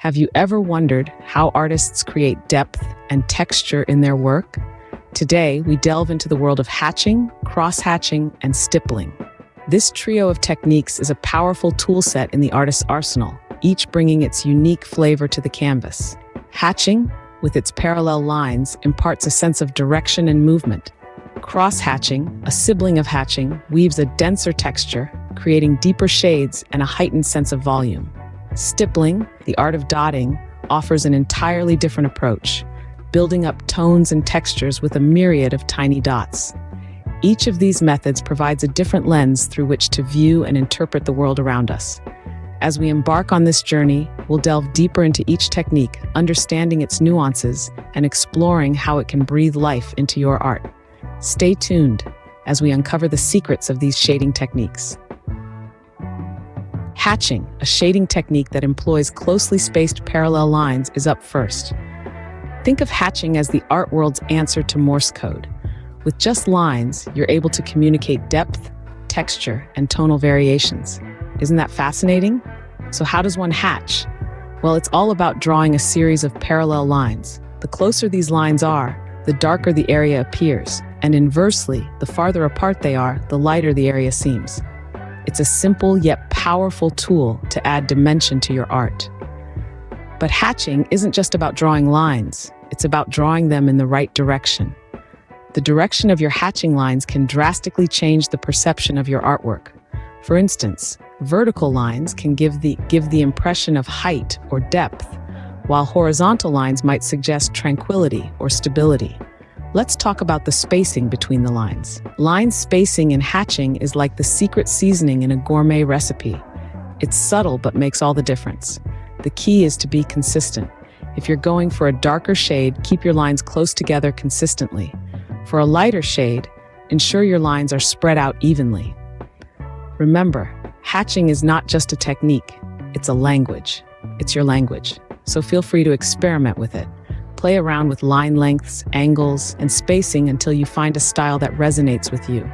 Have you ever wondered how artists create depth and texture in their work? Today, we delve into the world of hatching, cross-hatching, and stippling. This trio of techniques is a powerful toolset in the artist's arsenal, each bringing its unique flavor to the canvas. Hatching, with its parallel lines, imparts a sense of direction and movement. Cross-hatching, a sibling of hatching, weaves a denser texture, creating deeper shades and a heightened sense of volume. Stippling, the art of dotting, offers an entirely different approach, building up tones and textures with a myriad of tiny dots. Each of these methods provides a different lens through which to view and interpret the world around us. As we embark on this journey, we'll delve deeper into each technique, understanding its nuances and exploring how it can breathe life into your art. Stay tuned as we uncover the secrets of these shading techniques. Hatching, a shading technique that employs closely spaced parallel lines, is up first. Think of hatching as the art world's answer to Morse code. With just lines, you're able to communicate depth, texture, and tonal variations. Isn't that fascinating? So how does one hatch? Well, it's all about drawing a series of parallel lines. The closer these lines are, the darker the area appears, and inversely, the farther apart they are, the lighter the area seems. It's a simple yet powerful tool to add dimension to your art. But hatching isn't just about drawing lines, it's about drawing them in the right direction. The direction of your hatching lines can drastically change the perception of your artwork. For instance, vertical lines can give the impression of height or depth, while horizontal lines might suggest tranquility or stability. Let's talk about the spacing between the lines. Line spacing in hatching is like the secret seasoning in a gourmet recipe. It's subtle but makes all the difference. The key is to be consistent. If you're going for a darker shade, keep your lines close together consistently. For a lighter shade, ensure your lines are spread out evenly. Remember, hatching is not just a technique, it's a language. It's your language, so feel free to experiment with it. Play around with line lengths, angles, and spacing until you find a style that resonates with you.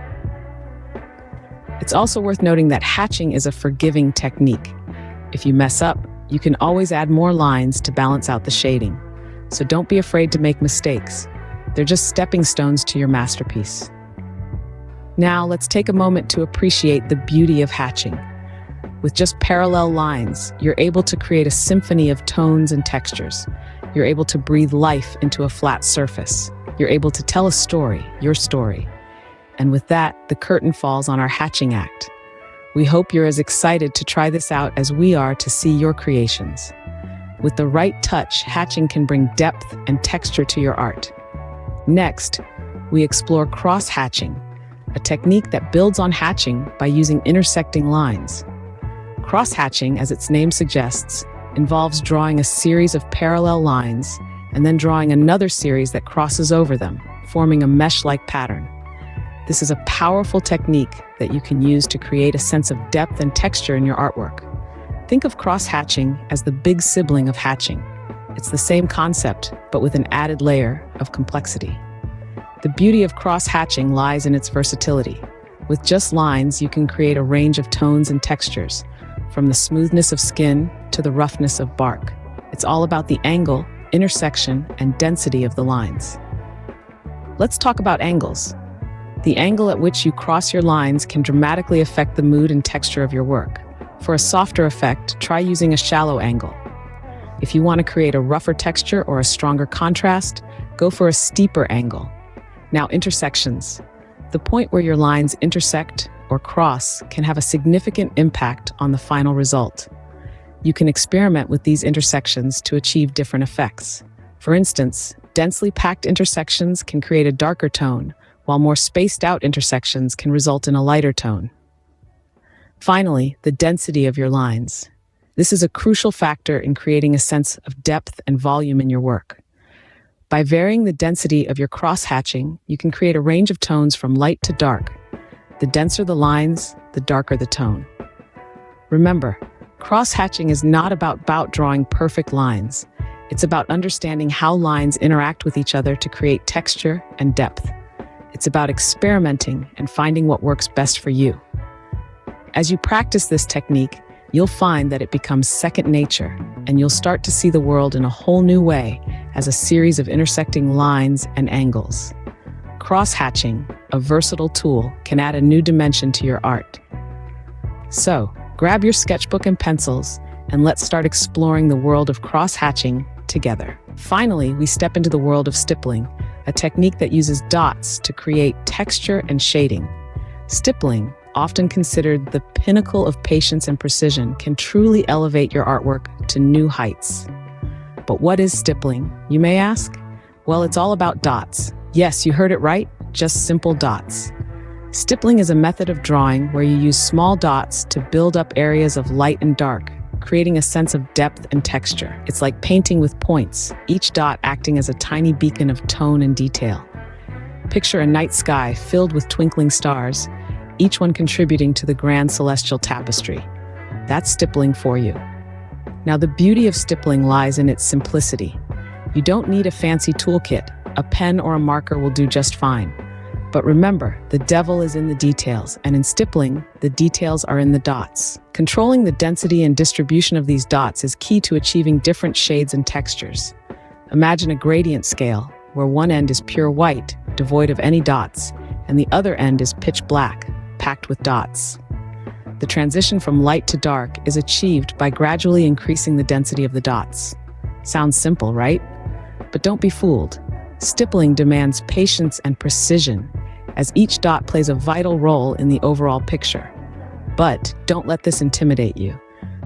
It's also worth noting that hatching is a forgiving technique. If you mess up, you can always add more lines to balance out the shading. So don't be afraid to make mistakes. They're just stepping stones to your masterpiece. Now, let's take a moment to appreciate the beauty of hatching. With just parallel lines, you're able to create a symphony of tones and textures. You're able to breathe life into a flat surface. You're able to tell a story, your story. And with that, the curtain falls on our hatching act. We hope you're as excited to try this out as we are to see your creations. With the right touch, hatching can bring depth and texture to your art. Next, we explore cross-hatching, a technique that builds on hatching by using intersecting lines. Cross-hatching, as its name suggests, involves drawing a series of parallel lines and then drawing another series that crosses over them, forming a mesh-like pattern. This is a powerful technique that you can use to create a sense of depth and texture in your artwork. Think of cross-hatching as the big sibling of hatching. It's the same concept, but with an added layer of complexity. The beauty of cross-hatching lies in its versatility. With just lines, you can create a range of tones and textures, from the smoothness of skin to the roughness of bark. It's all about the angle, intersection, and density of the lines. Let's talk about angles. The angle at which you cross your lines can dramatically affect the mood and texture of your work. For a softer effect, try using a shallow angle. If you want to create a rougher texture or a stronger contrast, go for a steeper angle. Now, intersections. The point where your lines intersect or cross can have a significant impact on the final result. You can experiment with these intersections to achieve different effects. For instance, densely packed intersections can create a darker tone, while more spaced out intersections can result in a lighter tone. Finally, the density of your lines. This is a crucial factor in creating a sense of depth and volume in your work. By varying the density of your cross-hatching, you can create a range of tones from light to dark. The denser the lines, the darker the tone. Remember, cross-hatching is not about drawing perfect lines. It's about understanding how lines interact with each other to create texture and depth. It's about experimenting and finding what works best for you. As you practice this technique, you'll find that it becomes second nature, and you'll start to see the world in a whole new way as a series of intersecting lines and angles. Crosshatching, a versatile tool, can add a new dimension to your art. So, grab your sketchbook and pencils, and let's start exploring the world of crosshatching together. Finally, we step into the world of stippling, a technique that uses dots to create texture and shading. Stippling, often considered the pinnacle of patience and precision, can truly elevate your artwork to new heights. But what is stippling, you may ask? Well, it's all about dots. Yes, you heard it right, just simple dots. Stippling is a method of drawing where you use small dots to build up areas of light and dark, creating a sense of depth and texture. It's like painting with points, each dot acting as a tiny beacon of tone and detail. Picture a night sky filled with twinkling stars, each one contributing to the grand celestial tapestry. That's stippling for you. Now, the beauty of stippling lies in its simplicity. You don't need a fancy toolkit. A pen or a marker will do just fine. But remember, the devil is in the details, and in stippling, the details are in the dots. Controlling the density and distribution of these dots is key to achieving different shades and textures. Imagine a gradient scale, where one end is pure white, devoid of any dots, and the other end is pitch black, packed with dots. The transition from light to dark is achieved by gradually increasing the density of the dots. Sounds simple, right? But don't be fooled. Stippling demands patience and precision, as each dot plays a vital role in the overall picture. But don't let this intimidate you.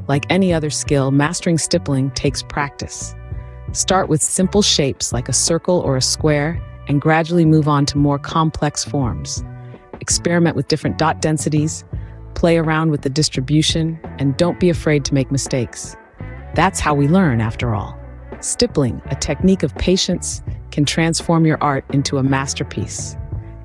Like any other skill, mastering stippling takes practice. Start with simple shapes like a circle or a square, and gradually move on to more complex forms. Experiment with different dot densities, play around with the distribution, and don't be afraid to make mistakes. That's how we learn, after all. Stippling, a technique of patience, can transform your art into a masterpiece.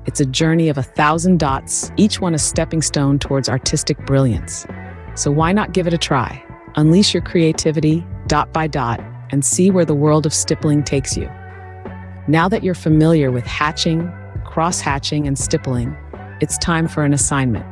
It's a journey of 1,000 dots, each one a stepping stone towards artistic brilliance. So why not give it a try? Unleash your creativity, dot by dot, and see where the world of stippling takes you. Now that you're familiar with hatching, cross-hatching, and stippling, it's time for an assignment.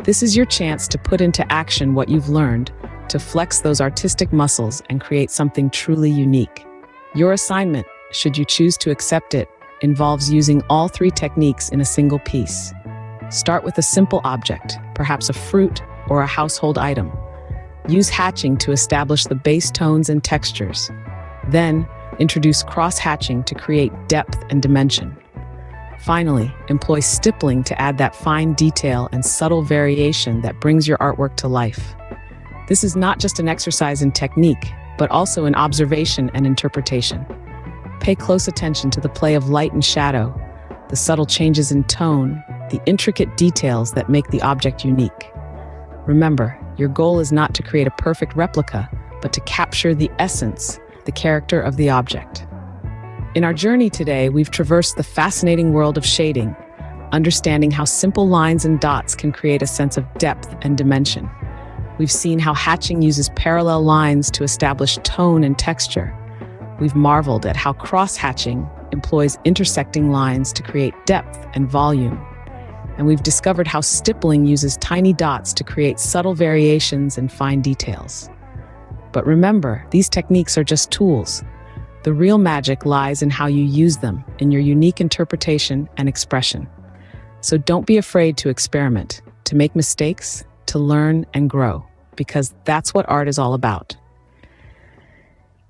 This is your chance to put into action what you've learned, to flex those artistic muscles and create something truly unique. Your assignment, should you choose to accept it, involves using all three techniques in a single piece. Start with a simple object, perhaps a fruit or a household item. Use hatching to establish the base tones and textures. Then, introduce cross-hatching to create depth and dimension. Finally, employ stippling to add that fine detail and subtle variation that brings your artwork to life. This is not just an exercise in technique, but also in observation and interpretation. Pay close attention to the play of light and shadow, the subtle changes in tone, the intricate details that make the object unique. Remember, your goal is not to create a perfect replica, but to capture the essence, the character of the object. In our journey today, we've traversed the fascinating world of shading, understanding how simple lines and dots can create a sense of depth and dimension. We've seen how hatching uses parallel lines to establish tone and texture. We've marveled at how cross-hatching employs intersecting lines to create depth and volume. And we've discovered how stippling uses tiny dots to create subtle variations and fine details. But remember, these techniques are just tools. The real magic lies in how you use them, in your unique interpretation and expression. So don't be afraid to experiment, to make mistakes, to learn and grow, because that's what art is all about.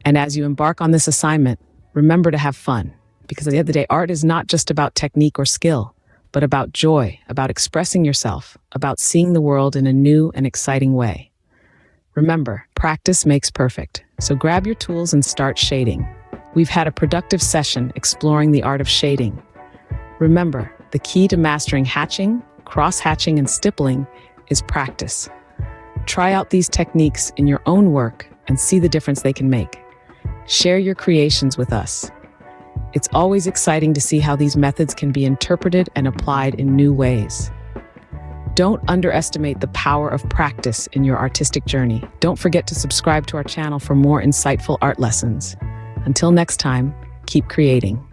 And as you embark on this assignment, remember to have fun, because at the end of the day, art is not just about technique or skill, but about joy, about expressing yourself, about seeing the world in a new and exciting way. Remember, practice makes perfect, so grab your tools and start shading. We've had a productive session exploring the art of shading. Remember, the key to mastering hatching, cross-hatching, and stippling is practice. Try out these techniques in your own work and see the difference they can make. Share your creations with us. It's always exciting to see how these methods can be interpreted and applied in new ways. Don't underestimate the power of practice in your artistic journey. Don't forget to subscribe to our channel for more insightful art lessons. Until next time, keep creating.